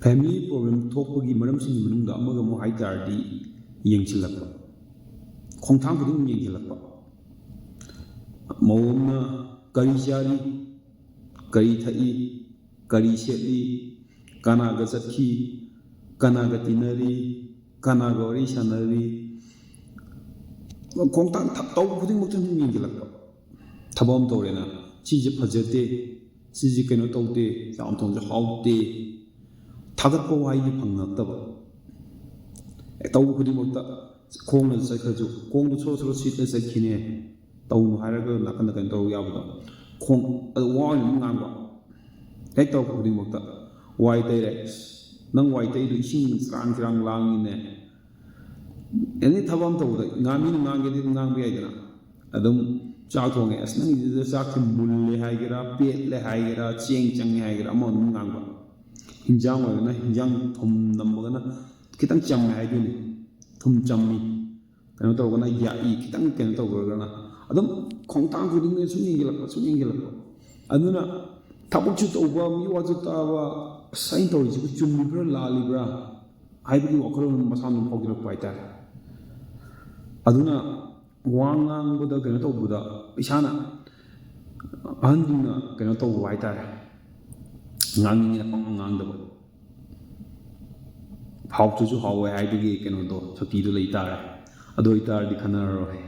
Family problem ꯊꯣꯛꯄꯒꯤ ꯃꯔꯝꯁꯤꯡꯒꯤ ꯃꯅꯨꯡꯗ ꯑꯃꯒ ꯑꯃꯨꯛ ꯍꯥꯏꯇꯥꯔꯗꯤ ꯌꯦꯡꯁꯤꯜꯂꯛꯄ, ꯈꯣꯡꯊꯥꯡ ꯈꯨꯗꯤꯡ ꯌꯦꯡꯁꯤꯜꯂꯛꯄ, ꯃꯧ ꯑꯃꯅ ꯀꯔꯤ ꯆꯥꯔꯤ, ꯀꯔꯤ ꯊꯛꯏ, ꯀꯔꯤ ꯁꯦꯠꯂꯤ, ꯀꯅꯥꯒ ꯆꯠꯈꯤ, ꯀꯅꯥꯒ ꯇꯤꯟꯅꯔꯤ, ꯀꯅꯥꯒ ꯋꯥꯔꯤ ꯁꯥꯟꯅꯔꯤ, ꯈꯣꯡꯊꯥꯡ ꯇꯧꯕ ꯈꯨꯗꯤꯡꯃꯛꯇ ꯑꯗꯨꯝ ꯌꯦꯡꯁꯤꯜꯂꯛꯄ. ꯊꯕꯛ ꯑꯃ ꯇꯧꯔꯦꯅ ꯁꯤꯁꯦ ꯐꯖꯗꯦ, ꯁꯤꯁꯦ ꯀꯩꯅꯣ ꯇꯧꯗꯦ, ꯆꯥꯛ ꯊꯣꯡꯁꯦ ꯍꯥꯎꯇꯦ, ꯊꯥꯒꯠꯄ ꯋꯥꯍꯩꯗꯤ ꯐꯪꯉꯛꯇꯕ. ꯇꯧꯕ ꯈꯨꯗꯤꯡꯃꯛꯇ ꯈꯣꯡꯅ ꯆꯠꯈ꯭ꯔꯁꯨ ꯈꯣꯡꯗꯨ ꯁꯣꯔꯣ ꯁꯣꯔꯣ ꯁꯤꯠꯂ ꯆꯠꯈꯤꯅꯦ ꯇꯧꯅꯨ ꯍꯥꯏꯔꯒ ꯅꯥꯀꯟꯗ ꯀꯩꯅꯣ ꯇꯧꯕ ꯌꯥꯕꯗꯣ, ꯈꯣꯡ ꯑꯗꯨ ꯋꯥ ꯑꯣꯏꯅ ꯑꯗꯨꯝ ꯉꯥꯡꯕ. ꯍꯦꯛ ꯇꯧꯔꯛꯄ ꯈꯨꯗꯤꯡꯃꯛꯇ ꯋꯥꯏ ꯇꯩꯔꯦ, ꯅꯪ ꯋꯥꯏ ꯇꯩꯗꯣ ꯏꯁꯤꯡ ꯆꯔꯥꯡ ꯆꯔꯥꯡ ꯂꯥꯡꯉꯤꯅꯦ. ꯑꯦꯅꯤ ꯊꯕꯛ ꯑꯃ ꯇꯧꯕꯗ ꯃꯤꯅ ꯉꯥꯡꯒꯦꯗꯤ ꯑꯗꯨꯝ ꯉꯥꯡꯕ ꯌꯥꯏꯗꯅ. ꯑꯗꯨꯝ ꯆꯥꯛ ꯊꯣꯡꯉꯦ, ꯅꯪꯒꯤꯗꯨꯗ ꯆꯥꯛꯁꯦ ꯃꯨꯜꯂꯦ ꯍꯥꯏꯒꯦꯔꯥ, ꯄꯦꯠꯂꯦ ꯍꯥꯏꯒꯦꯔꯥ, ꯆꯦꯡ ꯆꯪꯉꯦ ꯍꯥꯏꯒꯦꯔꯥ, ꯑꯃ ꯑꯗꯨꯝ ꯉꯥꯡꯕ. ꯍꯤꯟꯖꯥꯡ ꯑꯣꯏꯔꯒꯅ ꯍꯤꯟꯖꯥꯡ ꯊꯨꯝ ꯅꯝꯃꯒꯅ ꯈꯤꯇꯪ ꯆꯝꯃꯦ ꯍꯥꯏꯗꯣꯏꯅꯤ, ꯊꯨꯝ ꯆꯝꯃꯤ. ꯀꯩꯅꯣ ꯇꯧꯔꯒꯅ ꯌꯥꯛꯏ, ꯈꯤꯇꯪ ꯀꯩꯅꯣ ꯇꯧꯈ꯭ꯔꯒꯅ ꯑꯗꯨꯝ ꯈꯣꯡꯊꯥꯡ ꯈꯨꯗꯤꯡꯗ ꯁꯨꯝ ꯌꯦꯡꯁꯤꯜꯂꯛꯄ. ꯑꯗꯨꯅ ꯊꯕꯛꯁꯨ ꯇꯧꯕ, ꯃꯤ ꯋꯥꯁꯨ ꯇꯥꯕ, ꯑꯩꯅ ꯇꯧꯔꯤꯁꯤꯕꯨ ꯆꯨꯝꯃꯤꯕ꯭ꯔꯥ ꯂꯥꯜꯂꯤꯕ꯭ꯔꯥ ꯍꯥꯏꯕꯒꯤ ꯋꯥꯈꯜꯂꯣꯟ ꯃꯁꯥꯅ ꯐꯥꯎꯖꯤꯜꯂꯛꯄ ꯍꯥꯏꯇꯥꯔꯦ. ꯑꯗꯨꯅ ꯋꯥ ꯉꯥꯡꯕꯗ ꯀꯩꯅꯣ ꯇꯧꯕꯗ ꯏꯁꯥꯅ ꯑꯍꯟꯁꯤꯡꯅ ꯀꯩꯅꯣ ꯇꯧꯕ ꯍꯥꯏꯇꯥꯔꯦ, ꯉꯥꯡꯅꯤꯡꯉꯦꯅ ꯄꯪꯉꯥꯡ ꯉꯥꯡꯗꯕ, ꯍꯥꯎꯇ꯭ꯔꯁꯨ ꯍꯥꯎꯋꯦ ꯍꯥꯏꯕꯒꯤ ꯀꯩꯅꯣꯗꯣ ꯁꯛꯇꯤꯗꯣ ꯂꯩ ꯇꯥꯔꯦ. ꯑꯗꯨ ꯑꯣꯏꯇꯥꯔꯗꯤ ꯈꯟꯅꯔꯔꯣꯏ.